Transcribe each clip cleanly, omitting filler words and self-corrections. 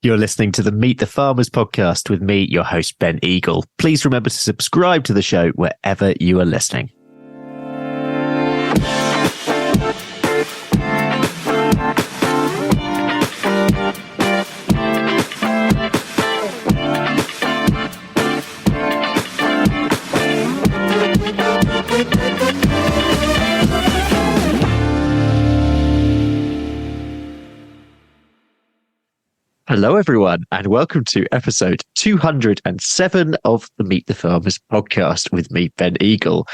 You're listening to the Meet the Farmers podcast with me, your host, Ben Eagle. Please remember to subscribe to the show wherever you are listening. Hello, everyone, and welcome to episode 207 of the Meet the Farmers podcast with me, Ben Eagle.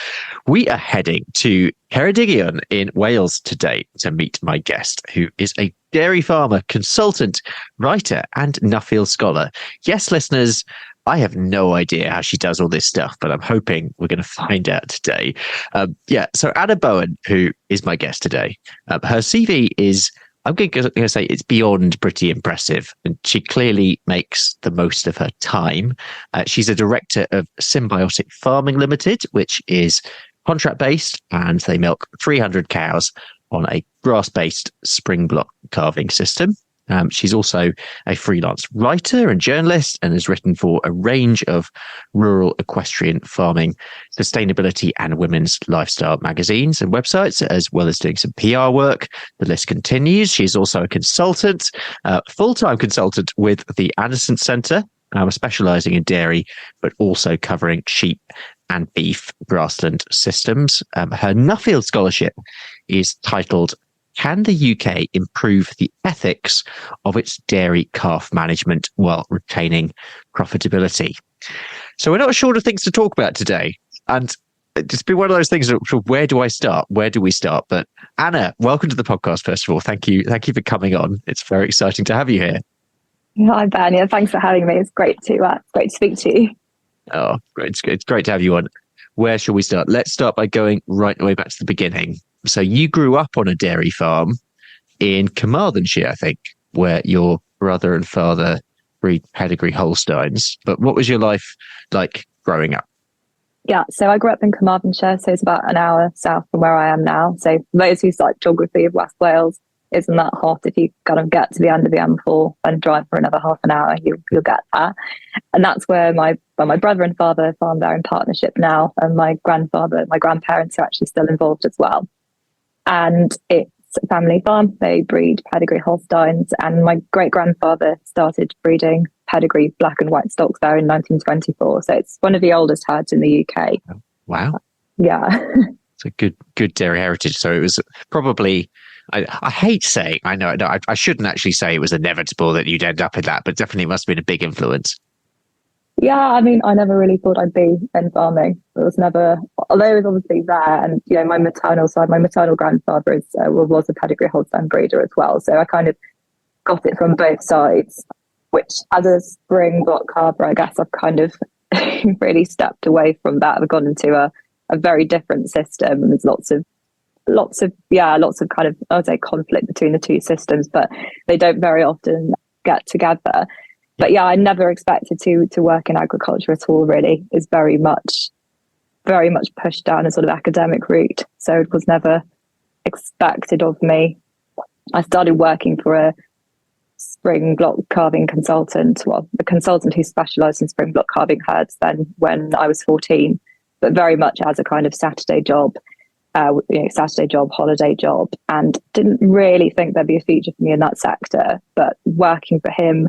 We are heading to Ceredigion in Wales today to meet my guest, who is a dairy farmer, consultant, writer, and Nuffield scholar. Yes, listeners, I have no idea how she does all this stuff, but I'm hoping we're going to find out today. So Anna Bowen, who is my guest today, her CV is, I'm going to say, it's beyond pretty impressive, and she clearly makes the most of her time. She's a director of Symbiotic Farming Limited, which is contract-based, and they milk 300 cows on a grass-based spring block calving system. She's also a freelance writer and journalist and has written for a range of rural equestrian farming, sustainability and women's lifestyle magazines and websites, as well as doing some PR work. The list continues. She's also a consultant, full-time consultant with the Anderson Centre, specialising in dairy, but also covering sheep and beef grassland systems. Her Nuffield scholarship is titled, "Can the UK improve the ethics of its dairy calf management while retaining profitability?" So we're not short of things to talk about today. And it's been one of those things of where do I start? Where do we start? But Anna, welcome to the podcast, first of all. Thank you for coming on. It's very exciting to have you here. Hi, Ben. Yeah, thanks for having me. It's great to speak to you. Oh, great. It's great to have you on. Where shall we start? Let's start by going right the way back to the beginning. So you grew up on a dairy farm in Carmarthenshire, I think, where your brother and father breed pedigree Holsteins. But what was your life like growing up? Yeah, so I grew up in Carmarthenshire, so it's about an hour south from where I am now. So for those who like geography of West Wales, isn't that hot? If you kind of get to the end of the M4 and drive for another half an hour, you'll get that. And that's where my brother and father farm there in partnership now, and my grandparents are actually still involved as well. And it's a family farm. They breed pedigree Holsteins, and my great-grandfather started breeding pedigree black and white stocks there in 1924. So it's one of the oldest herds in the UK. Wow. Yeah. It's a good dairy heritage. So it was probably, I hate saying, I shouldn't actually say it was inevitable that you'd end up in that, but definitely must have been a big influence. Yeah, I mean, I never really thought I'd be in farming. It was never, although it was obviously there. And, you know, my maternal grandfather was a pedigree Holstein breeder as well. So I kind of got it from both sides, which as a spring block carver, I guess I've kind of really stepped away from that. I've gone into a very different system, and there's lots of kind of, I would say, conflict between the two systems, but they don't very often get together. But yeah, I never expected to work in agriculture at all, really. It's very much pushed down a sort of academic route. So it was never expected of me. I started working for a spring block calving consultant, a consultant who specialised in spring block calving herds then when I was 14, but very much as a kind of Saturday job, holiday job, and didn't really think there'd be a future for me in that sector. But working for him,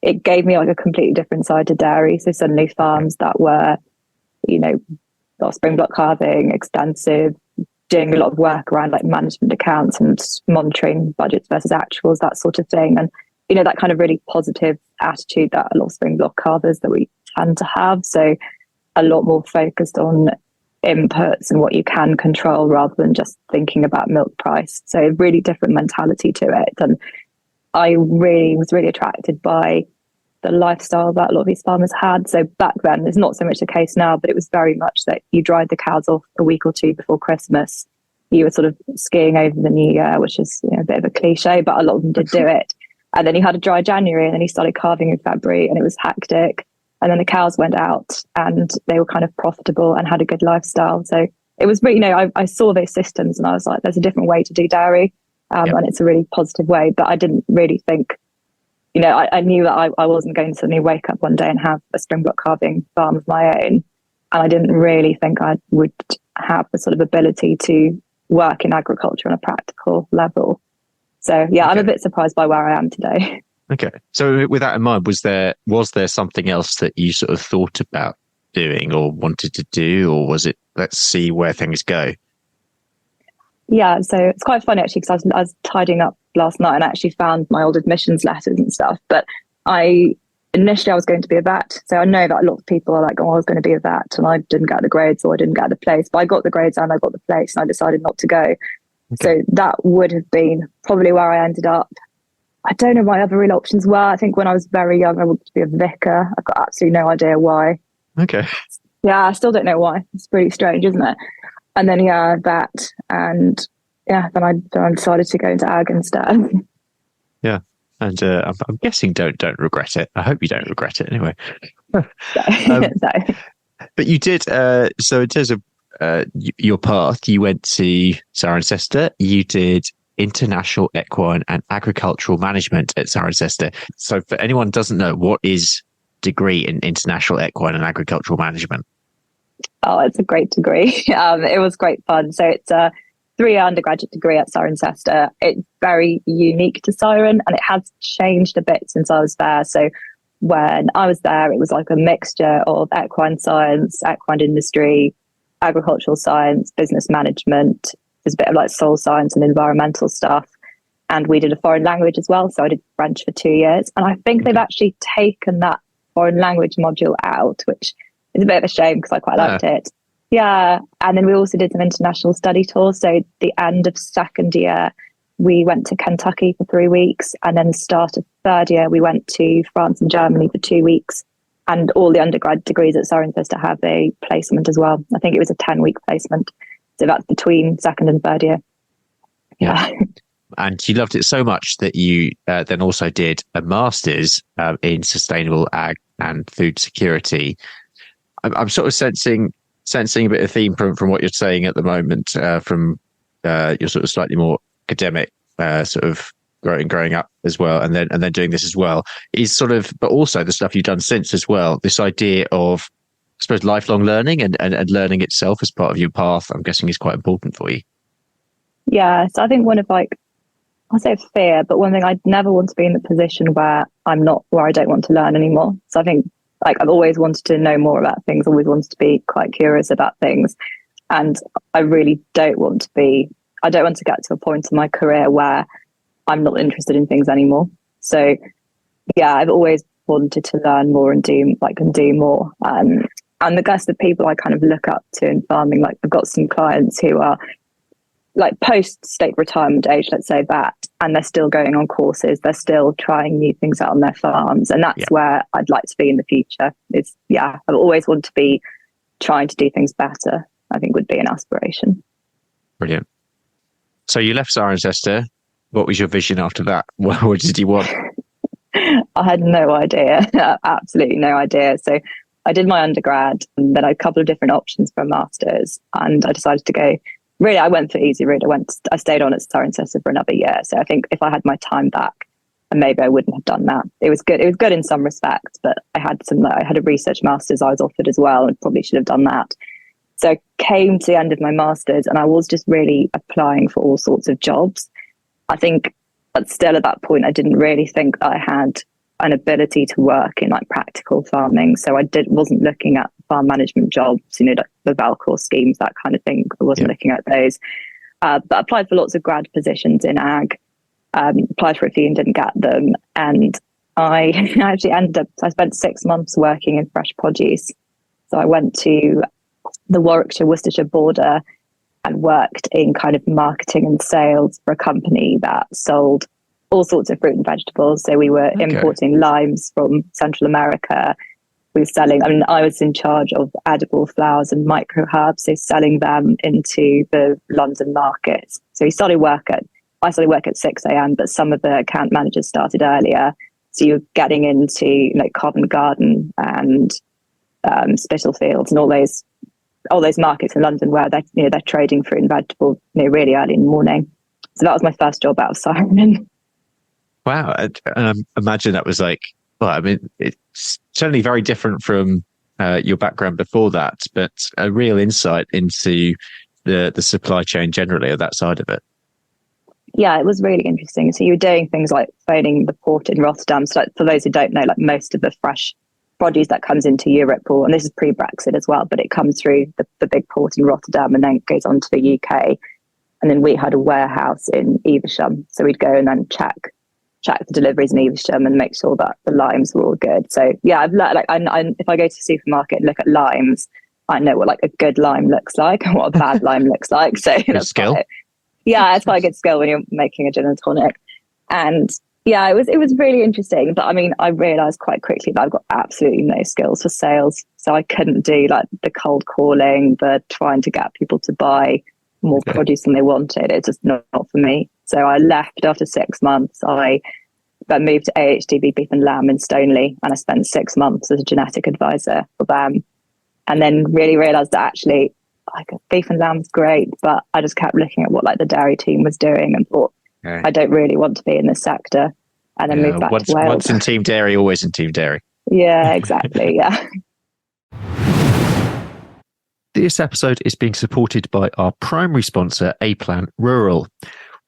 it gave me like a completely different side to dairy. So suddenly farms that were, spring block calving, extensive, doing a lot of work around like management accounts and monitoring budgets versus actuals, that sort of thing. And, that kind of really positive attitude that a lot of spring block calvers that we tend to have. So a lot more focused on inputs and what you can control rather than just thinking about milk price. So a really different mentality to it. And I was really attracted by the lifestyle that a lot of these farmers had. So back then, it's not so much the case now, but it was very much that you dried the cows off a week or two before Christmas. You were sort of skiing over the new year, which is a bit of a cliche, but a lot of them did do it. And then you had a dry January, and then you started calving in February, and it was hectic. And then the cows went out and they were kind of profitable and had a good lifestyle. So it was really, I saw those systems and I was like, there's a different way to do dairy. And it's a really positive way. But I didn't really think I knew that I wasn't going to suddenly wake up one day and have a springbok carving farm of my own. And I didn't really think I would have the sort of ability to work in agriculture on a practical level. So yeah, okay. I'm a bit surprised by where I am today. Okay. So with that in mind, was there something else that you sort of thought about doing or wanted to do, or was it, let's see where things go? Yeah, so it's quite funny actually, because I was tidying up last night and I actually found my old admissions letters and stuff. But initially I was going to be a vet. So I know that a lot of people are like, oh, I was going to be a vet and I didn't get the grades or I didn't get the place. But I got the grades and I got the place and I decided not to go. Okay. So that would have been probably where I ended up. I don't know what my other real options were. I think when I was very young, I wanted to be a vicar. I've got absolutely no idea why. Okay. Yeah, I still don't know why. It's pretty strange, isn't it? And then, yeah, that. And yeah, then I decided to go into ag instead. Yeah. And I'm guessing don't regret it. I hope you don't regret it anyway. No. But you did, so in terms of your path, you went to Cirencester, you did International Equine and Agricultural Management at Cirencester. So for anyone who doesn't know, what is degree in International Equine and Agricultural Management? Oh, it's a great degree. It was great fun. So it's a 3-year undergraduate degree at Cirencester. It's very unique to Ciren and it has changed a bit since I was there. So when I was there, it was like a mixture of equine science, equine industry, agricultural science, business management. There's a bit of like soil science and environmental stuff. And we did a foreign language as well. So I did French for 2 years. And I think they've actually taken that foreign language module out, which is a bit of a shame because I quite liked it. Yeah. And then we also did some international study tours. So the end of second year, we went to Kentucky for 3 weeks. And then the start of third year, we went to France and Germany for 2 weeks. And all the undergrad degrees at Cirencester have a placement as well. I think it was a 10-week placement. So that's between second and third year. Yeah. And you loved it so much that you then also did a master's in sustainable ag and food security. I'm sort of sensing a bit of theme from what you're saying at the moment, from your sort of slightly more academic sort of growing up as well, and then doing this as well, is sort of, but also the stuff you've done since as well. This idea of, I suppose, lifelong learning and learning itself as part of your path, I'm guessing, is quite important for you. Yeah, so I think one of I'll say fear, but one thing, I'd never want to be in the position where I don't want to learn anymore. So I think I've always wanted to know more about things, always wanted to be quite curious about things. And I really don't want to get to a point in my career where I'm not interested in things anymore. So yeah, I've always wanted to learn more and do more. And I guess the people I kind of look up to in farming, like I've got some clients who are like post state retirement age, let's say that, and they're still going on courses, they're still trying new things out on their farms, and that's where I'd like to be in the future. I've always wanted to be trying to do things better, I think would be an aspiration. Brilliant. So you left Cirencester. What was your vision after that? What did you want? I had no idea, absolutely no idea. So I did my undergrad and then I had a couple of different options for a master's, and I decided to go. Really, I went for easy route. I stayed on at Cirencester for another year. So I think if I had my time back, maybe I wouldn't have done that. It was good. It was good in some respects, but I had a research master's I was offered as well, and probably should have done that. So I came to the end of my master's and I was just really applying for all sorts of jobs. I think, but still at that point, I didn't really think that I had an ability to work in like practical farming. So I wasn't looking at farm management jobs, like the Valcor schemes, that kind of thing. I wasn't looking at those. But I applied for lots of grad positions in ag, applied for a few and didn't get them. And I actually I spent 6 months working in fresh produce. So I went to the Warwickshire-Worcestershire border and worked in kind of marketing and sales for a company that sold all sorts of fruit and vegetables. So we were importing limes from Central America. We were selling, I was in charge of edible flowers and micro herbs, so selling them into the London markets. So I started work at 6 a.m, but some of the account managers started earlier. So you're getting into Covent Garden and Spitalfields and all those markets in London where they're trading fruit and vegetables really early in the morning. So that was my first job out of Ciren. Wow. And imagine that was like, well, I mean, it's certainly very different from your background before that, but a real insight into the supply chain generally, or that side of it. Yeah, it was really interesting. So you were doing things like phoning the port in Rotterdam. So like, for those who don't know, like most of the fresh produce that comes into Europe, and this is pre-Brexit as well, but it comes through the big port in Rotterdam and then goes on to the UK. And then we had a warehouse in Evesham. So we'd go and then check the deliveries in Evesham and make sure that the limes were all good. So yeah, I've learned, like, if I go to the supermarket and look at limes, I know what like a good lime looks like and what a bad lime looks like. So that's skill. It's quite a good skill when you're making a gin and tonic. And yeah, it was really interesting. But I mean, I realised quite quickly that I've got absolutely no skills for sales. So I couldn't do like the cold calling, the trying to get people to buy more produce than they wanted. It's just not for me. So I left after 6 months. I moved to AHDB Beef and Lamb in Stoneleigh, and I spent 6 months as a genetic advisor for them. And then really realised that actually, like, beef and lamb's great, but I just kept looking at what like the dairy team was doing and thought, I don't really want to be in this sector. And then moved back to Wales. Once in team dairy, always in team dairy. Yeah, exactly. Yeah. This episode is being supported by our primary sponsor, A-Plan Rural.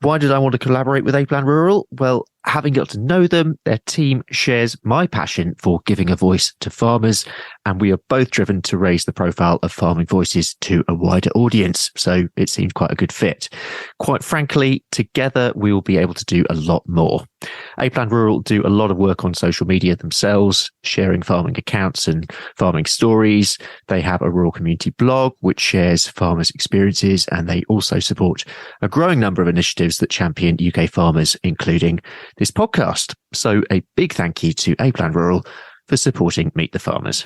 Why did I want to collaborate with A-Plan Rural? Well, having got to know them, their team shares my passion for giving a voice to farmers, and we are both driven to raise the profile of farming voices to a wider audience. So it seemed quite a good fit. Quite frankly, together we will be able to do a lot more. A-Plan Rural do a lot of work on social media themselves, sharing farming accounts and farming stories. They have a rural community blog which shares farmers' experiences, and they also support a growing number of initiatives that champion UK farmers, including this podcast. So a big thank you to A-Plan Rural for supporting Meet the Farmers.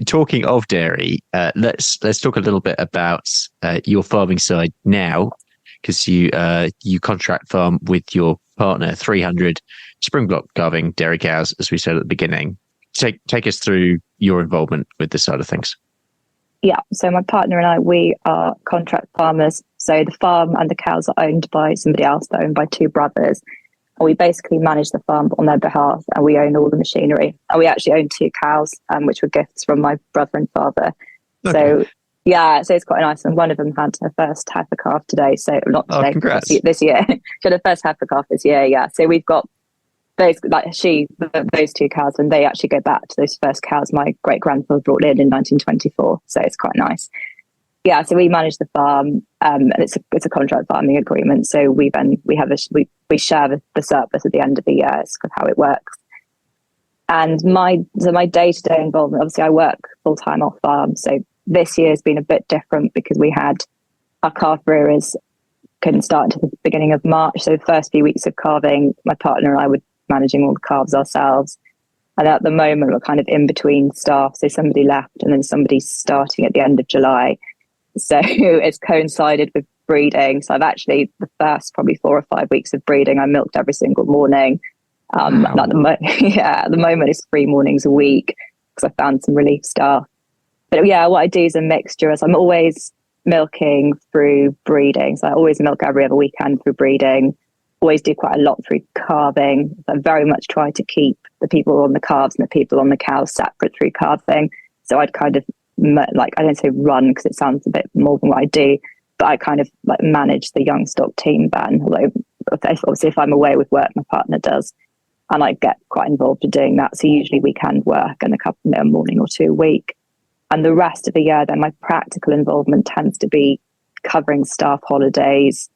Talking of dairy, let's talk a little bit about your farming side now, because you contract farm with your partner, 300 springbok calving dairy cows, as we said at the beginning. Take us through your involvement with this side of things. Yeah, so my partner and I, we are contract farmers. So the farm and the cows are owned by somebody else. They're owned by two brothers. And we basically manage the farm on their behalf, and we own all the machinery. And we actually own two cows, which were gifts from my brother and father. Okay. So yeah, so it's quite nice. And one of them had her first heifer calf today. So not today, congrats. This year. She had her first heifer calf this year. Yeah. So we've got those two cows, and they actually go back to those first cows my great grandfather brought in 1924. So it's quite nice. Yeah, so we manage the farm, and it's a contract farming agreement. So we share the surplus at the end of the year. It's how it works. And my day-to-day involvement, obviously, I work full time off farm. So this year has been a bit different because we had our calf rearers couldn't start until the beginning of March. So the first few weeks of calving, my partner and I were managing all the calves ourselves. And at the moment, we're kind of in between staff. So somebody left, and then somebody's starting at the end of July. So it's coincided with breeding. So I've actually, the first probably 4 or 5 weeks of breeding, I milked every single morning. Wow. At the moment it's 3 mornings a week because I found some relief staff. But yeah, what I do is a mixture. As I'm always milking through breeding. So I always milk every other weekend through breeding. Always do quite a lot through calving. I very much try to keep the people on the calves and the people on the cows separate through calving. So I'd kind of I don't say run because it sounds a bit more than what I do, but I kind of like manage the young stock team then. Although obviously if I'm away with work, my partner does, and I get quite involved in doing that. So usually weekend work and a morning or two a week. And the rest of the year, then my practical involvement tends to be covering staff holidays,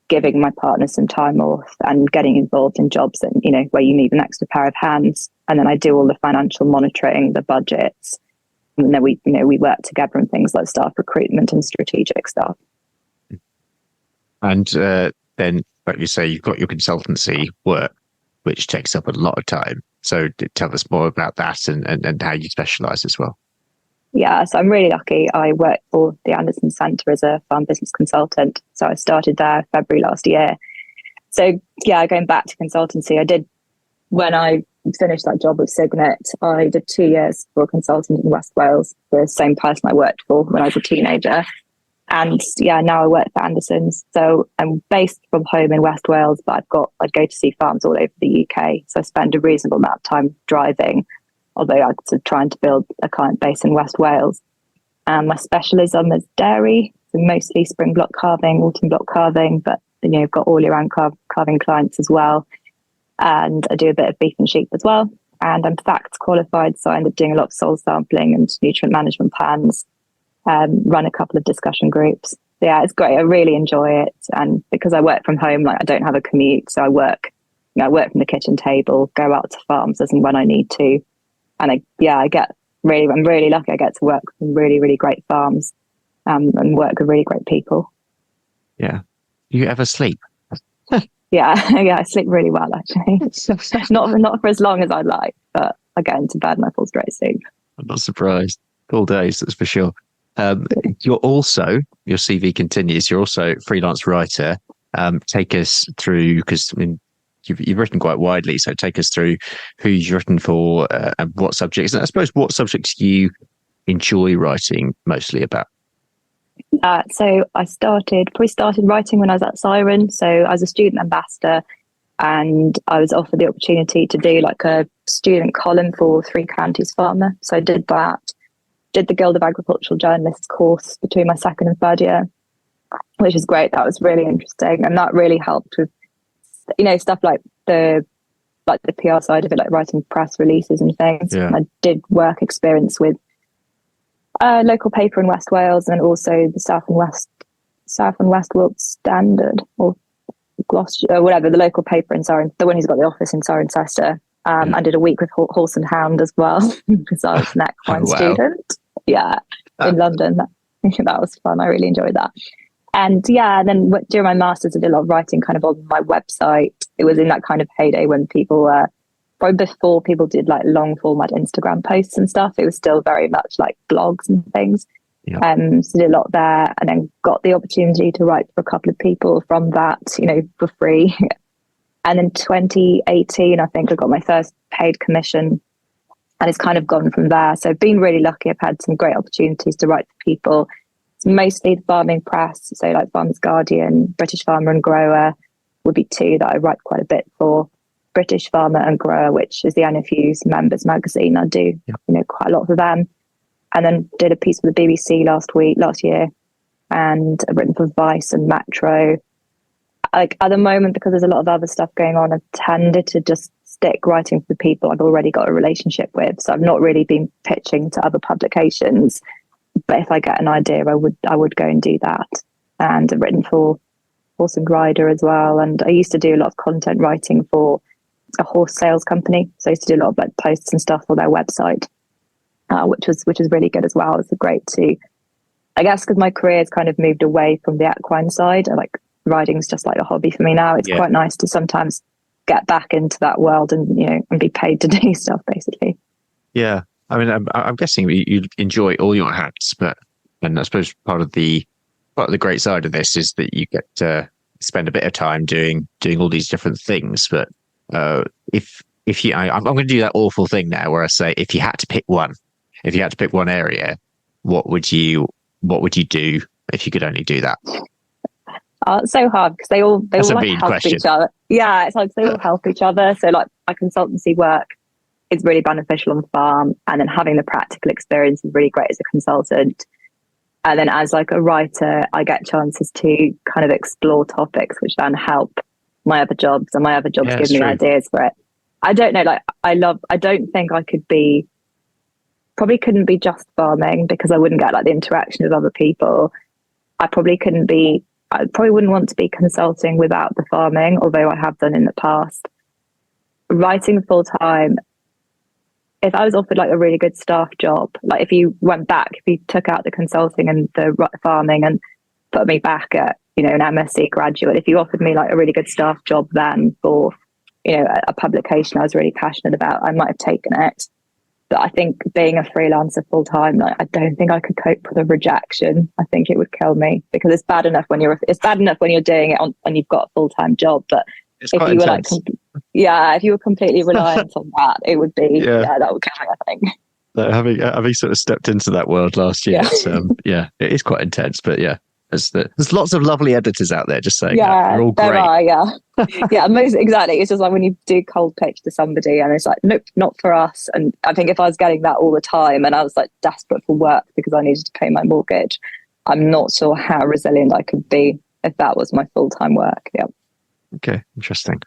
giving my partner some time off, and getting involved in jobs that, where you need an extra pair of hands. And then I do all the financial monitoring, the budgets. And then we work together on things like staff recruitment and strategic stuff. And then, like you say, you've got your consultancy work, which takes up a lot of time. So tell us more about that and how you specialise as well. Yeah, so I'm really lucky. I work for the Anderson Centre as a farm business consultant. So I started there February last year. So yeah, going back to consultancy, I did, when I finished that job with Signet, I did 2 years for a consultant in West Wales, the same person I worked for when I was a teenager. And yeah, now I work for Anderson's. So I'm based from home in West Wales, but I'd go to see farms all over the UK. So I spend a reasonable amount of time driving, although I'm trying to build a client base in West Wales. My specialism is dairy, so mostly spring block calving, autumn block calving, but I've got all year round calving clients as well. And I do a bit of beef and sheep as well. And I'm FACTS qualified, so I end up doing a lot of soil sampling and nutrient management plans. Run a couple of discussion groups. Yeah, it's great. I really enjoy it. And because I work from home, like I don't have a commute, so I work from the kitchen table, go out to farms as and when I need to. And I'm really lucky. I get to work with really, really great farms, and work with really great people. Yeah. Do you ever sleep? Yeah, I sleep really well actually. not for as long as I'd like, but I get into bed and I fall straight asleep. I'm not surprised. All days, that's for sure. You're also, your CV continues, you're also a freelance writer. Take us through, because you've written quite widely, so take us through who you've written for and what subjects, and I suppose what subjects you enjoy writing mostly about. So I started writing when I was at Cirencester. So I was a student ambassador, and I was offered the opportunity to do like a student column for Three Counties Farmer. So I did that. Did the Guild of Agricultural Journalists course between my second and third year, which was great. That was really interesting, and that really helped with stuff like the PR side of it, like writing press releases and things. Yeah. I did work experience with a local paper in West Wales, and also the South and West Wilts Standard, or Gloucestershire, or whatever, the local paper in the one who's got the office in Cirencester. I did a week with Horse and Hound as well, because I was an equine student. Yeah, in London. That was fun. I really enjoyed that. And then during my master's, I did a lot of writing kind of on my website. It was in that kind of heyday when people were, probably before people did like long format Instagram posts and stuff. It was still very much like blogs and things. Yeah. So did a lot there, and then got the opportunity to write for a couple of people from that, for free. And in 2018, I think I got my first paid commission, and it's kind of gone from there. So I've been really lucky. I've had some great opportunities to write for people. It's mostly the farming press, so like Farmers Guardian, British Farmer and Grower would be two that I write quite a bit for. British Farmer and Grower, which is the NFU's members magazine. I do, quite a lot for them. And then did a piece for the BBC last year, and I've written for Vice and Metro. Like at the moment, because there's a lot of other stuff going on, I've tended to just stick writing for the people I've already got a relationship with. So I've not really been pitching to other publications. But if I get an idea, I would go and do that. And I've written for Horse and Rider as well. And I used to do a lot of content writing for a horse sales company. So I used to do a lot of like posts and stuff for their website, which was really good as well. It's great to, I guess, because my career has kind of moved away from the equine side. Like riding's just like a hobby for me now. It's quite nice to sometimes get back into that world and and be paid to do stuff basically. Yeah, I mean, I'm guessing you enjoy all your hats, and I suppose part of the great side of this is that you get to spend a bit of time doing all these different things. But if I'm going to do that awful thing now where I say, if you had to pick one area, what would you do if you could only do that? It's so hard because they all like help question. each other. Yeah, it's like they all help each other. So like my consultancy work is really beneficial on the farm, and then having the practical experience is really great as a consultant. And then as like a writer, I get chances to kind of explore topics which then help my other jobs, and my other jobs give me ideas for it. I don't know, like I don't think I probably couldn't be just farming because I wouldn't get like the interaction with other people. I probably wouldn't want to be consulting without the farming, although I have done in the past. Writing full time, if I was offered like a really good staff job, like if you took out the consulting and the farming and put me back at, an MSc graduate, if you offered me like a really good staff job then for, a publication I was really passionate about, I might have taken it. But I think being a freelancer full time, like, I don't think I could cope with a rejection. I think it would kill me because it's bad enough when you're doing it and you've got a full time job. But it's if you intense. if you were completely reliant on that, it would be that would kill me, I think. Having sort of stepped into that world last year, it is quite intense. But yeah, There's lots of lovely editors out there just saying that. Yeah, They're all there great. are, yeah. Yeah, exactly. It's just like when you do cold pitch to somebody and it's like, nope, not for us. And I think if I was getting that all the time and I was like desperate for work because I needed to pay my mortgage, I'm not sure how resilient I could be if that was my full-time work. Yeah. Okay, interesting.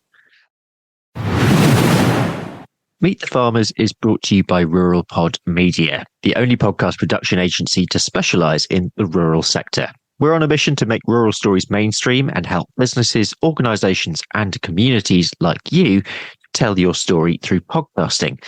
Meet the Farmers is brought to you by RuralPod Media, the only podcast production agency to specialise in the rural sector. We're on a mission to make rural stories mainstream and help businesses, organisations and communities like you tell your story through podcasting.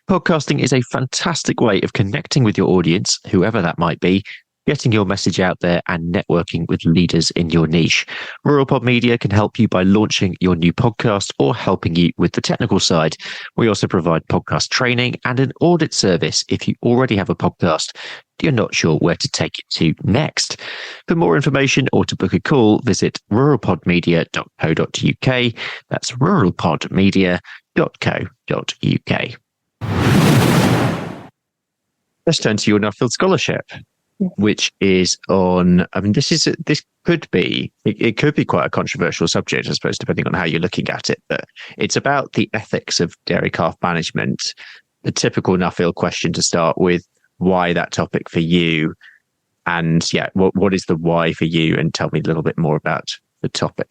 Podcasting is a fantastic way of connecting with your audience, whoever that might be, getting your message out there and networking with leaders in your niche. RuralPod Media can help you by launching your new podcast or helping you with the technical side. We also provide podcast training and an audit service if you already have a podcast. You're not sure where to take it to next. For more information or to book a call, visit ruralpodmedia.co.uk. That's ruralpodmedia.co.uk. Let's turn to your Nuffield Scholarship, which is on, I mean, this could be, it could be quite a controversial subject, I suppose, depending on how you're looking at it, but it's about the ethics of dairy calf management. The typical Nuffield question to start with, why that topic for you? And yeah, what is the why for you? And tell me a little bit more about the topic.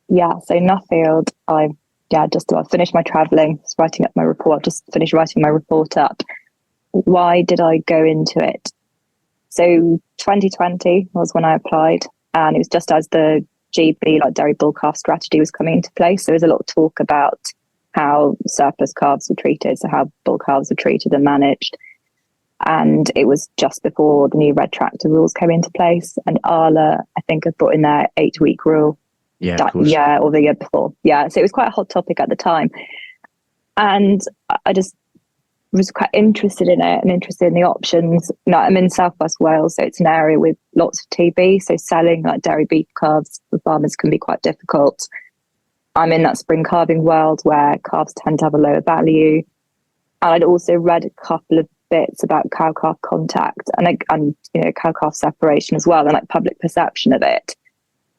Yeah, so Nuffield, I finished my travelling, writing up my report, just finished writing my report up. Why did I go into it? So 2020 was when I applied, and it was just as the GB, like dairy bull calf strategy, was coming into place. So there was a lot of talk about how surplus calves were treated, so how bull calves were treated and managed. And it was just before the new red tractor rules came into place, and Arla, I think, had brought in their 8-week rule. Yeah, or the year before. Yeah, so it was quite a hot topic at the time, and I just was quite interested in it and interested in the options. You know, I'm in Southwest Wales, so it's an area with lots of TB. So selling like dairy beef calves for farmers can be quite difficult. I'm in that spring calving world where calves tend to have a lower value. And I'd also read a couple of bits about cow-calf contact and you know, cow-calf separation as well, and like public perception of it.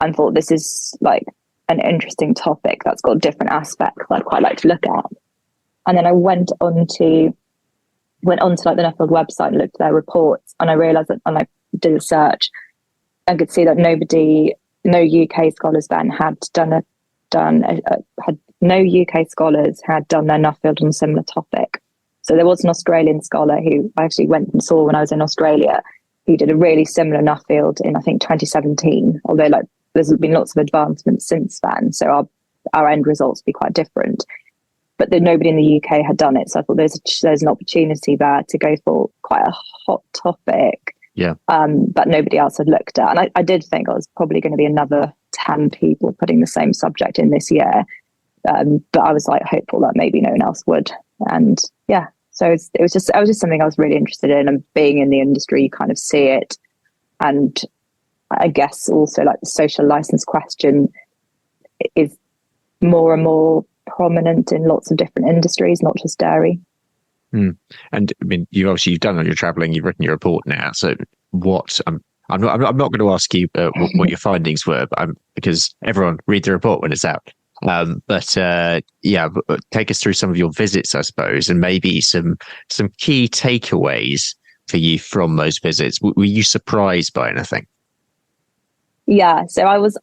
And thought this is like an interesting topic that's got different aspects I'd quite like to look at. And then I went on to like the Nuffield website and looked at their reports, and I realised that when I did a search, I could see that no UK scholars then no UK scholars had done their Nuffield on a similar topic. So there was an Australian scholar who I actually went and saw when I was in Australia, who did a really similar Nuffield in, I think, 2017, although like there's been lots of advancements since then, so our end results will be quite different. But nobody in the UK had done it, so I thought there's an opportunity there to go for quite a hot topic. Yeah. But nobody else had looked at, and I did think I was probably going to be another 10 people putting the same subject in this year, but I was like hopeful that maybe no one else would, and yeah. So it was just something I was really interested in, and being in the industry, you kind of see it, and I guess also like the social license question is more and more prominent in lots of different industries, not just dairy. And I mean, you've done all your travelling, you've written your report now. So what? I'm not going to ask you what your findings were, but because everyone read the report when it's out. But take us through some of your visits, I suppose, and maybe some key takeaways for you from those visits. Were you surprised by anything? Yeah, so I was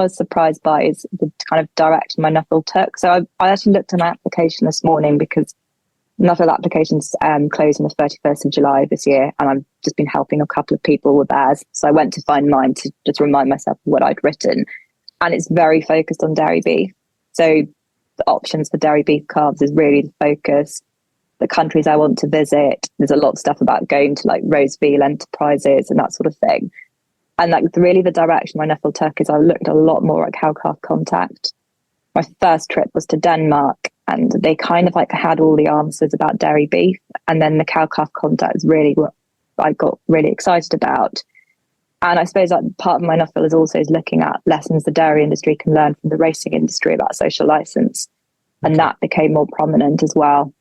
surprised by is the kind of direction my Nuffield took. So I actually looked at my application this morning because Nuffield applications closed on the 31st of July this year, and I've just been helping a couple of people with theirs. So I went to find mine to just remind myself of what I'd written. And it's very focused on dairy beef. So the options for dairy beef calves is really the focus. The countries I want to visit, there's a lot of stuff about going to like Roseveal enterprises and that sort of thing. And like really the direction my Nuffield took is I looked a lot more at cow-calf contact. My first trip was to Denmark, and they kind of like had all the answers about dairy beef. And then the cow-calf contact is really what I got really excited about. And I suppose that part of my Nuffield is also looking at lessons the dairy industry can learn from the racing industry about social license. And that became more prominent as well.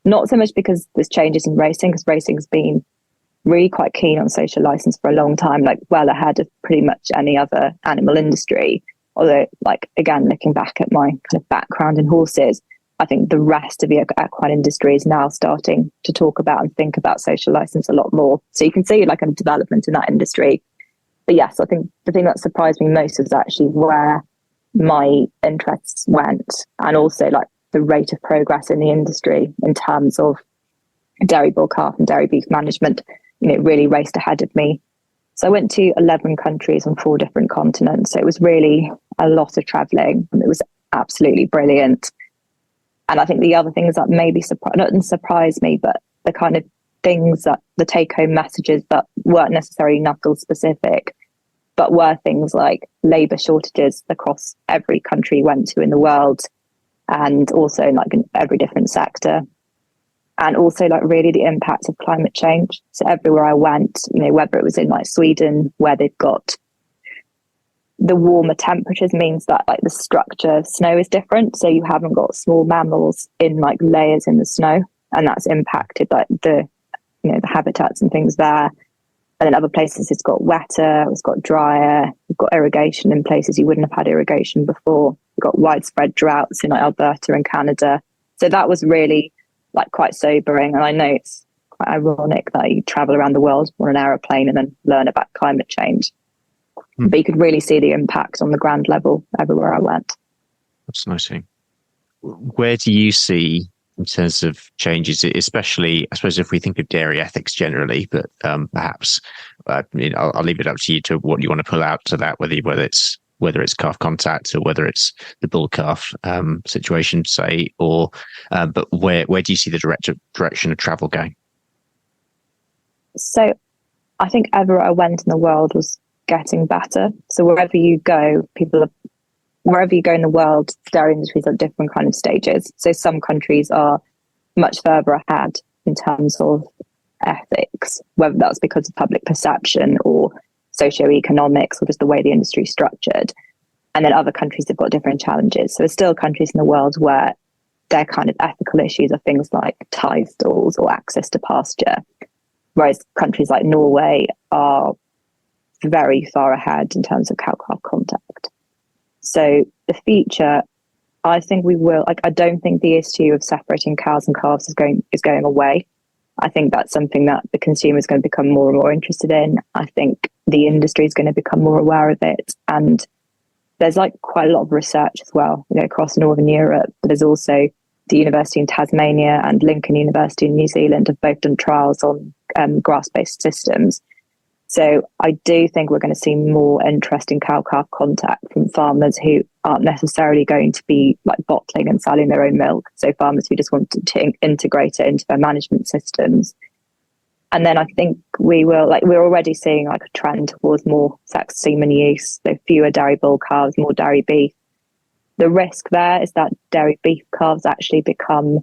Not so much because there's changes in racing, because racing's been really quite keen on social license for a long time, like well ahead of pretty much any other animal industry. Although, like, again, looking back at my kind of background in horses, I think the rest of the equine industry is now starting to talk about and think about social license a lot more. So you can see like a development in that industry. But yes, I think the thing that surprised me most was actually where my interests went, and also like the rate of progress in the industry in terms of dairy bull calf and dairy beef management, really raced ahead of me. So I went to 11 countries on 4 different continents. So it was really a lot of traveling, and it was absolutely brilliant. And I think the other things that maybe surprised me, but the kind of things that the take-home messages that weren't necessarily Nuffield specific, but were things like labour shortages across every country you went to in the world, and also like in every different sector. And also like really the impact of climate change. So everywhere I went, whether it was in like Sweden, where they've got the warmer temperatures means that like the structure of snow is different. So you haven't got small mammals in like layers in the snow, and that's impacted like the habitats and things there. And then other places it's got wetter, it's got drier, you've got irrigation in places you wouldn't have had irrigation before. You've got widespread droughts in like Alberta and Canada. So that was really like quite sobering. And I know it's quite ironic that you travel around the world on an aeroplane and then learn about climate change. But you could really see the impact on the ground level everywhere I went. Fascinating. Where do you see, in terms of changes, especially, I suppose, if we think of dairy ethics generally, but perhaps I'll leave it up to you to what you want to pull out to that, whether it's calf contact or whether it's the bull calf situation, say, or but where do you see the direction of travel going? So I think everywhere I went in the world was getting better. So wherever you go in the world, dairy industries are different kind of stages. So some countries are much further ahead in terms of ethics, whether that's because of public perception or socioeconomics or just the way the industry is structured. And then other countries have got different challenges. So there's still countries in the world where their kind of ethical issues are things like tie stalls or access to pasture, whereas countries like Norway are very far ahead in terms of cow-calf contact. So the future, I think we will, I don't think the issue of separating cows and calves is going away. I think that's something that the consumer is going to become more and more interested in. I think the industry is going to become more aware of it. And there's like quite a lot of research as well, across Northern Europe. But there's also the University in Tasmania and Lincoln University in New Zealand have both done trials on grass-based systems. So I do think we're going to see more interest in cow-calf contact from farmers who aren't necessarily going to be like bottling and selling their own milk. So farmers who just want to integrate it into their management systems. And then I think we're already seeing like a trend towards more sex semen use. So fewer dairy bull calves, more dairy beef. The risk there is that dairy beef calves actually become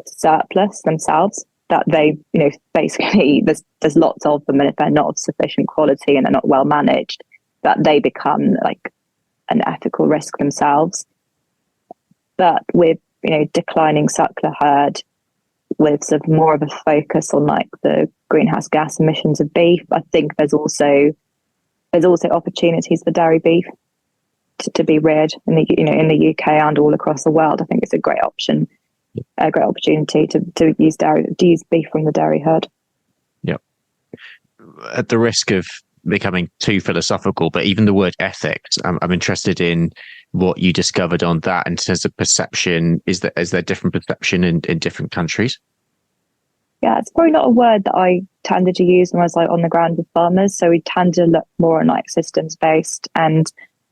surplus themselves. That they, basically there's lots of them, and if they're not of sufficient quality and they're not well managed, that they become like an ethical risk themselves. But with declining suckler herd, with sort of more of a focus on like the greenhouse gas emissions of beef, I think there's also opportunities for dairy beef to be reared in the UK and all across the world. I think it's a great option. A great opportunity to use beef from the dairy herd. Yeah. At the risk of becoming too philosophical, but even the word ethics, I'm interested in what you discovered on that in terms of perception. Is there different perception in different countries? Yeah, it's probably not a word that I tended to use when I was like on the ground with farmers. So we tend to look more on like systems based, and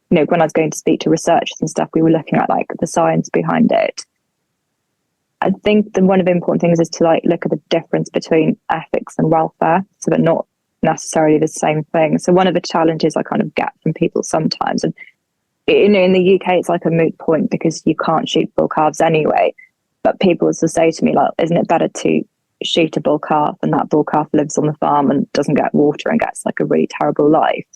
when I was going to speak to researchers and stuff, we were looking at like the science behind it. I think one of the important things is to like look at the difference between ethics and welfare, so they're not necessarily the same thing. So one of the challenges I kind of get from people sometimes, and in the UK it's like a moot point because you can't shoot bull calves anyway, but people will say to me like, isn't it better to shoot a bull calf and that bull calf lives on the farm and doesn't get water and gets like a really terrible life?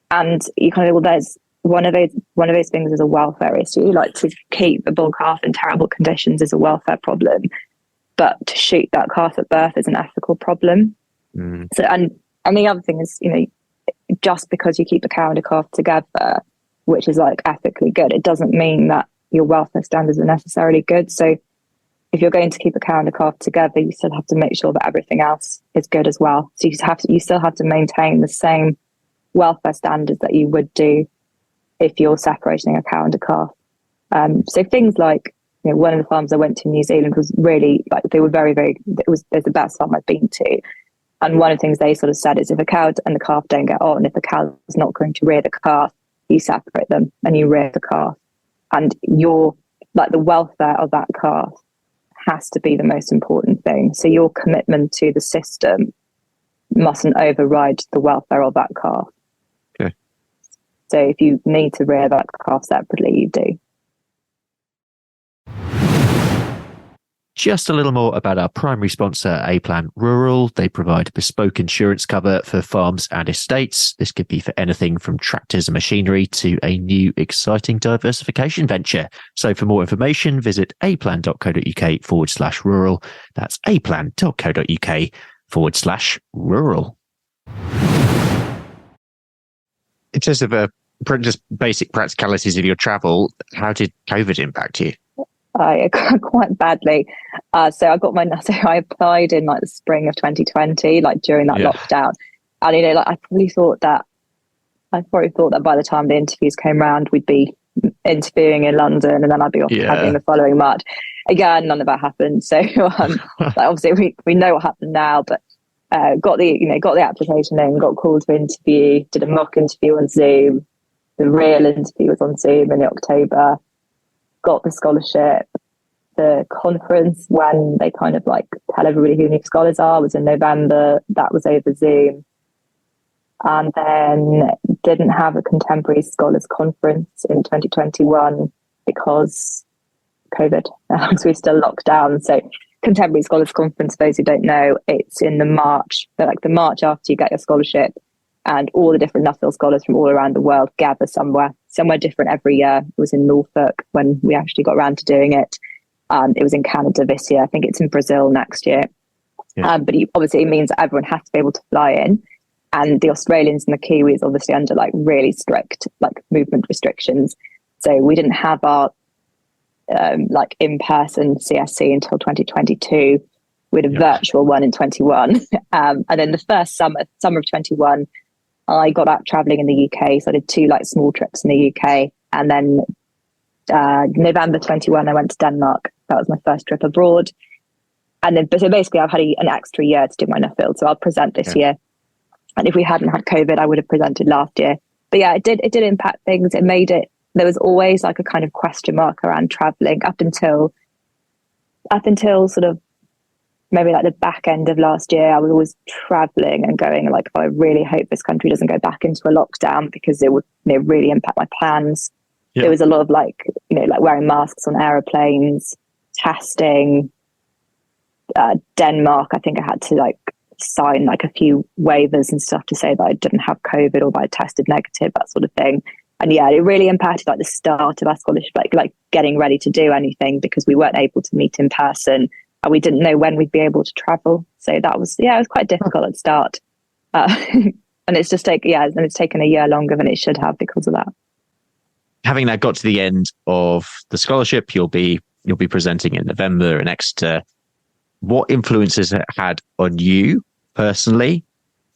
And you kind of, there's one of those things is a welfare issue. Like to keep a bull calf in terrible conditions is a welfare problem, but to shoot that calf at birth is an ethical problem. So, and the other thing is, just because you keep a cow and a calf together, which is like ethically good, it doesn't mean that your welfare standards are necessarily good. So if you're going to keep a cow and a calf together, you still have to make sure that everything else is good as well. So you still have to maintain the same welfare standards that you would do if you're separating a cow and a calf. So things like, one of the farms I went to in New Zealand was really like, they were very, very, there's the best farm I've been to. And one of the things they sort of said is if a cow and the calf don't get on, if the cow is not going to rear the calf, you separate them and you rear the calf. And the welfare of that calf has to be the most important thing. So your commitment to the system mustn't override the welfare of that calf. Okay. So if you need to rear that calf separately, you do. Just a little more about our primary sponsor, A-Plan Rural. They provide bespoke insurance cover for farms and estates. This could be for anything from tractors and machinery to a new exciting diversification venture. So for more information, visit aplan.co.uk/rural. That's aplan.co.uk/rural. In terms of just basic practicalities of your travel, how did COVID impact you? Quite badly. So I applied in like the spring of 2020, like during that lockdown. And I probably thought that by the time the interviews came around, we'd be interviewing in London, and then I'd be off traveling the following March. Again, none of that happened. So obviously we know what happened now, but got the application in, got called to interview, did a mock interview on Zoom. The real interview was on Zoom in October. Got the scholarship. The conference, when they kind of like tell everybody who new scholars are, was in November. That was over Zoom. And then didn't have a contemporary scholars conference in 2021 because COVID, so we're still locked down. So contemporary scholars conference, for those who don't know, it's in the March after you get your scholarship, and all the different Nuffield scholars from all around the world gather somewhere different every year. It was in Norfolk when we actually got around to doing it. It was in Canada this year. I think it's in Brazil next year. Yeah. But obviously it means that everyone has to be able to fly in. And the Australians and the Kiwis obviously under like really strict like movement restrictions. So we didn't have our like in-person CSC until 2022. We had a virtual one in 21. And then the first summer of 21, I got out traveling in the UK. So I did 2 like small trips in the UK. And then November 21, I went to Denmark. That was my first trip abroad. And then, so basically I've had an extra year to do my Nuffield. So I'll present this year. And if we hadn't had COVID, I would have presented last year. But yeah, it did impact things. It made it, there was always like a kind of question mark around traveling up until sort of maybe like the back end of last year. I was always traveling and going like, oh, I really hope this country doesn't go back into a lockdown because it would really impact my plans. Yeah. There was a lot of like wearing masks on aeroplanes, testing. Denmark, I think I had to like sign like a few waivers and stuff to say that I didn't have COVID or that I tested negative, that sort of thing. And yeah, it really impacted like the start of our scholarship, like getting ready to do anything because we weren't able to meet in person and we didn't know when we'd be able to travel. So that was, it was quite difficult at the start. And it's just it's taken a year longer than it should have because of that. Having that got to the end of the scholarship, you'll be presenting in November in Exeter. What influences it had on you personally?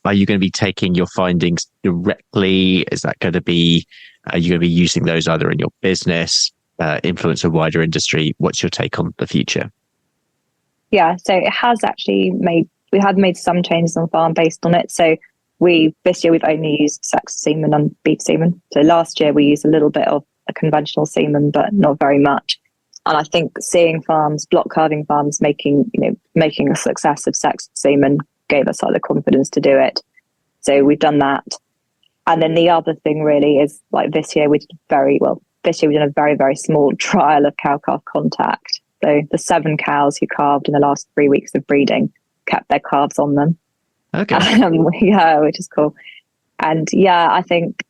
Are you going to be taking your findings directly? Is that going to be, are you going to be using those either in your business, influence a wider industry? What's your take on the future? Yeah, so it has actually we had made some changes on farm based on it. So this year we've only used sexed semen and beef semen. So last year we used a little bit of a conventional semen, but not very much. And I think seeing farms, block calving farms, making a success of sexed semen gave us the confidence to do it. So we've done that. And then the other thing really is like this year we did a very, very small trial of cow-calf contact. So the 7 cows who calved in the last 3 weeks of breeding kept their calves on them. Okay. Which is cool. And I think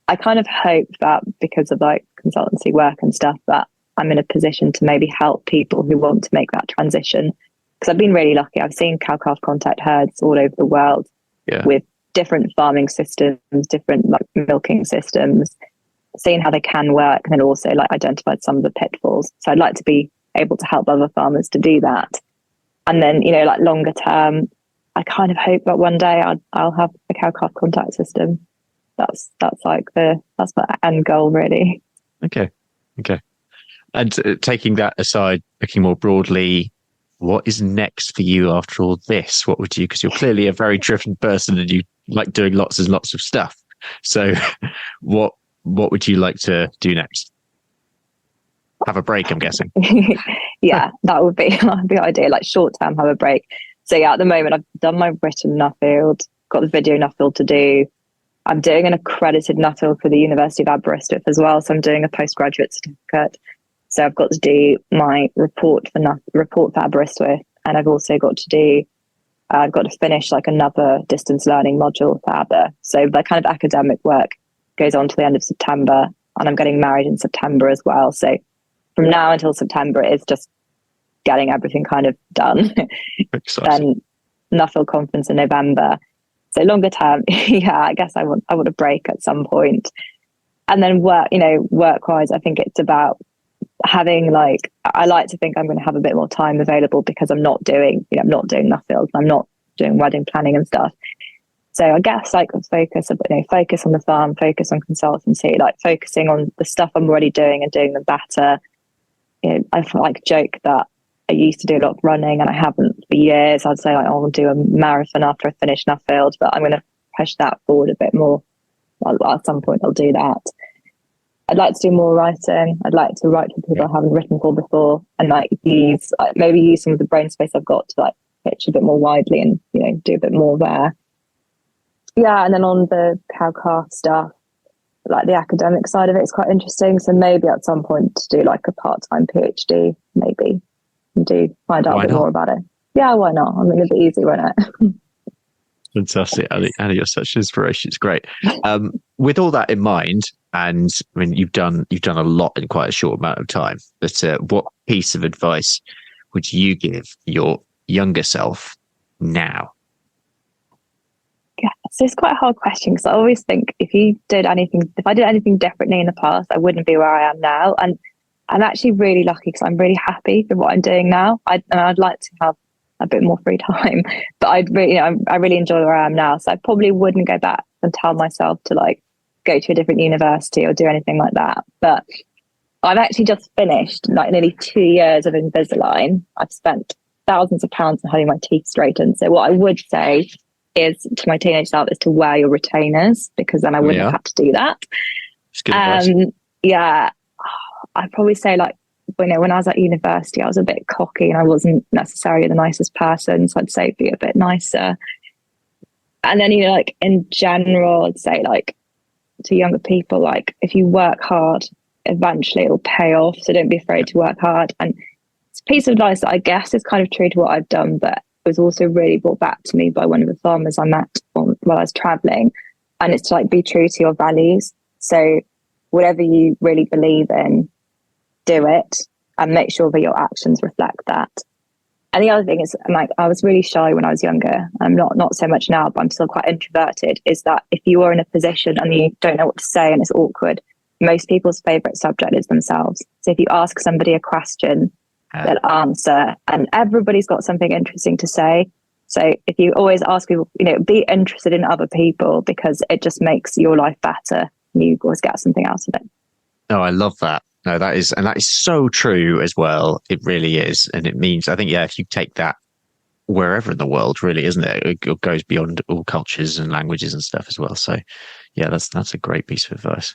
I kind of hope that because of like consultancy work and stuff that I'm in a position to maybe help people who want to make that transition. because I've been really lucky. I've seen cow-calf contact herds all over the world with different farming systems, different like milking systems, seeing how they can work, and then also like identified some of the pitfalls. So I'd like to be able to help other farmers to do that. And then, you know, like longer term, I kind of hope that one day I'll have a cow-calf contact system. That's my end goal, really. Okay. And taking that aside, looking more broadly, what is next for you after all this? What would you, because you're clearly a very driven person and you like doing lots and lots of stuff. So what would you like to do next? Have a break, I'm guessing. Yeah, that would be the idea, like short term, have a break. So yeah, at the moment, I've done my written Nuffield, got the video Nuffield to do. I'm doing an accredited Nuffield for the University of Aberystwyth as well. So I'm doing a postgraduate certificate. So I've got to do my report for Aberystwyth, and I've also got to finish like another distance learning module for Aber. So my kind of academic work goes on to the end of September, and I'm getting married in September as well. So from now until September, it's just getting everything kind of done. Then Nuffield conference in November. So longer term, yeah, I guess I want a break at some point. And then work-wise, I think it's about having I like to think I'm going to have a bit more time available because I'm not doing Nuffield, I'm not doing wedding planning and stuff. So I guess focus on the farm, focus on consultancy, focusing on the stuff I'm already doing and doing them better. I joke that I used to do a lot of running and I haven't for years. I'd say I'll do a marathon after I finish Nuffield, but I'm going to push that forward a bit more. At some point I'll do that. I'd like to do more writing. I'd like to write for people I haven't written for before, and use some of the brain space I've got to pitch a bit more widely and do a bit more there. Yeah, and then on the cow-calf stuff, the academic side of it is quite interesting. So maybe at some point to do a part-time PhD, maybe, and find out a bit more about it. Yeah, why not? I mean, it'll be easy, won't it? Fantastic, Anna, you're such an inspiration. It's great. With all that in mind, and I mean, you've done a lot in quite a short amount of time. But what piece of advice would you give your younger self now? Yeah, so it's quite a hard question because I always think if I did anything differently in the past, I wouldn't be where I am now. And I'm actually really lucky because I'm really happy with what I'm doing now. I'd like to have a bit more free time, but I really enjoy where I am now. So I probably wouldn't go back and tell myself to go to a different university or do anything like that. But I've actually just finished nearly 2 years of Invisalign. I've spent thousands of pounds on having my teeth straightened. So what I would say is to my teenage self is to wear your retainers, because then I wouldn't have had to do that. Yeah, I'd probably say when I was at university, I was a bit cocky and I wasn't necessarily the nicest person. So I'd say be a bit nicer. And then, in general, I'd say to younger people, if you work hard, eventually it'll pay off. So don't be afraid to work hard. And it's a piece of advice that I guess is kind of true to what I've done, but it was also really brought back to me by one of the farmers I met while I was traveling. And it's to be true to your values. So whatever you really believe in, do it and make sure that your actions reflect that. And the other thing is, I was really shy when I was younger. I'm not so much now, but I'm still quite introverted, is that if you are in a position and you don't know what to say and it's awkward, most people's favourite subject is themselves. So if you ask somebody a question, they'll answer, and everybody's got something interesting to say. So if you always ask people, be interested in other people, because it just makes your life better. You always get something out of it. Oh, I love that. No, that is so true as well. It really is. And it means, I think, if you take that wherever in the world, really, isn't it? It goes beyond all cultures and languages and stuff as well. So yeah, that's a great piece of advice.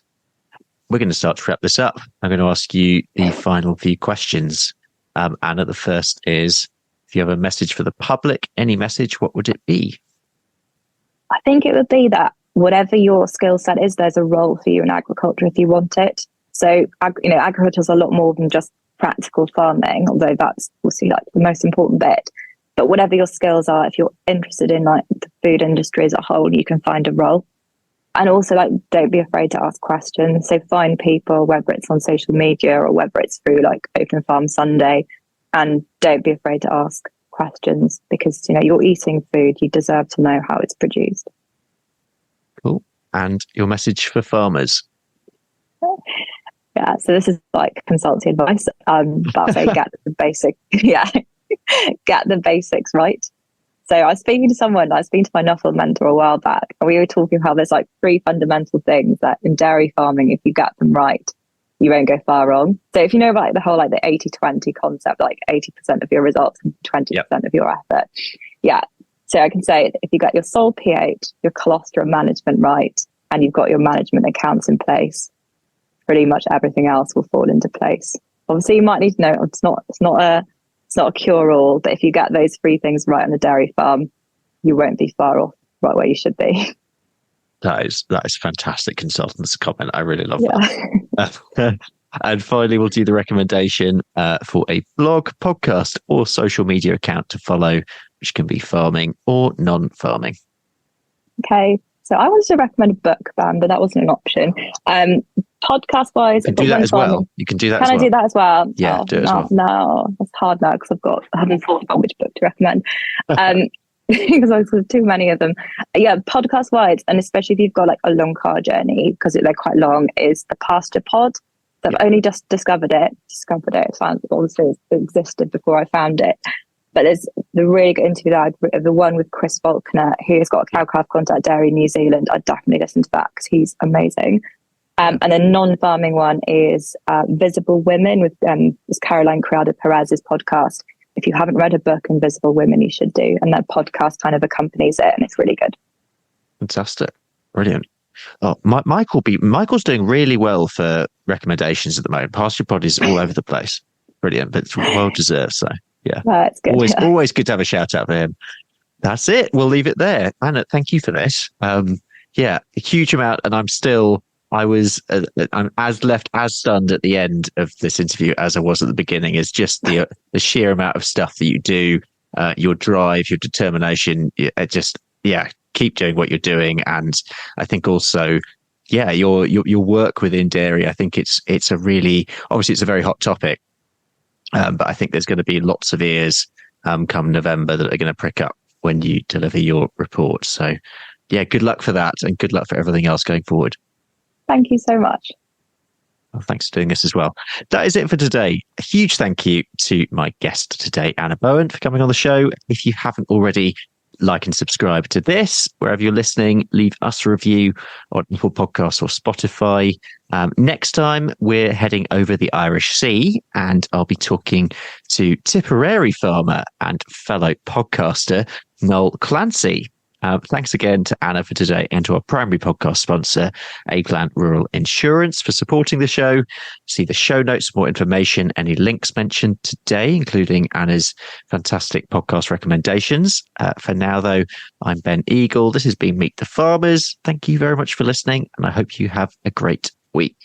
We're going to start to wrap this up. I'm going to ask you the final few questions. Anna, the first is, if you have a message for the public, any message, what would it be? I think it would be that whatever your skill set is, there's a role for you in agriculture if you want it. So, agriculture is a lot more than just practical farming, although that's obviously the most important bit. But whatever your skills are, if you're interested in the food industry as a whole, you can find a role. And also, don't be afraid to ask questions. So find people, whether it's on social media or whether it's through Open Farm Sunday, and don't be afraid to ask. questions, because you're eating food, you deserve to know how it's produced. Cool. And your message for farmers? Yeah, so this is like consultancy advice. But I'll say get the basic, get the basics right. So I was speaking to my Nuffield mentor a while back, and we were talking how there's like 3 fundamental things that in dairy farming, if you get them right, you won't go far wrong. So if you know about the whole the 80-20 concept, like 80% of your results and 20% of your effort. Yeah. So I can say if you get your soil pH, your colostrum management right, and you've got your management accounts in place, pretty much everything else will fall into place. Obviously, you might need to know it's not a cure-all, but if you get those 3 things right on the dairy farm, you won't be far off right where you should be. That is fantastic consultants comment. I really love that. And finally, we'll do the recommendation for a blog, podcast, or social media account to follow, which can be farming or non-farming. Okay, so I wanted to recommend a book, but that wasn't an option. Podcast-wise, you can do that as well. You can do that. Can I do that as well? Yeah, do it as well. No, that's hard now because I haven't thought about which book to recommend. Because there's too many of them. Yeah, podcast-wise, and especially if you've got a long car journey, because they're quite long, is the Pasture pod. I've only just discovered it. Obviously it existed before I found it. But there's the really good interview the one with Chris Faulkner, who's got a cow-calf contact dairy in New Zealand. I'd definitely listen to that because he's amazing. And then non-farming one is Visible Women with Caroline Criado Perez's podcast. If you haven't read her book, Invisible Women, you should do. And that podcast kind of accompanies it, and it's really good. Fantastic. Brilliant. Oh, Michael's doing really well for recommendations at the moment. Pasture Pod is all over the place. Brilliant, but it's well deserved. So yeah, it's good. Always good to have a shout out for him. That's it. We'll leave it there. Anna, thank you for this. A huge amount, and I'm left as stunned at the end of this interview as I was at the beginning. Is just the sheer amount of stuff that you do, your drive, your determination. Keep doing what you're doing, and I think also, your work within dairy. I think it's a really, obviously it's a very hot topic, but I think there's going to be lots of ears come November that are going to prick up when you deliver your report. So, good luck for that, and good luck for everything else going forward. Thank you so much. Well, thanks for doing this as well. That is it for today. A huge thank you to my guest today, Anna Bowen, for coming on the show. If you haven't already, like and subscribe to this wherever you're listening. Leave us a review on Apple Podcasts or Spotify. Next time, we're heading over the Irish Sea, and I'll be talking to Tipperary farmer and fellow podcaster Noel Clancy. Thanks again to Anna for today, and to our primary podcast sponsor, A-Plan Rural Insurance, for supporting the show. See the show notes for more information, any links mentioned today, including Anna's fantastic podcast recommendations. For now, though, I'm Ben Eagle. This has been Meet the Farmers. Thank you very much for listening, and I hope you have a great week.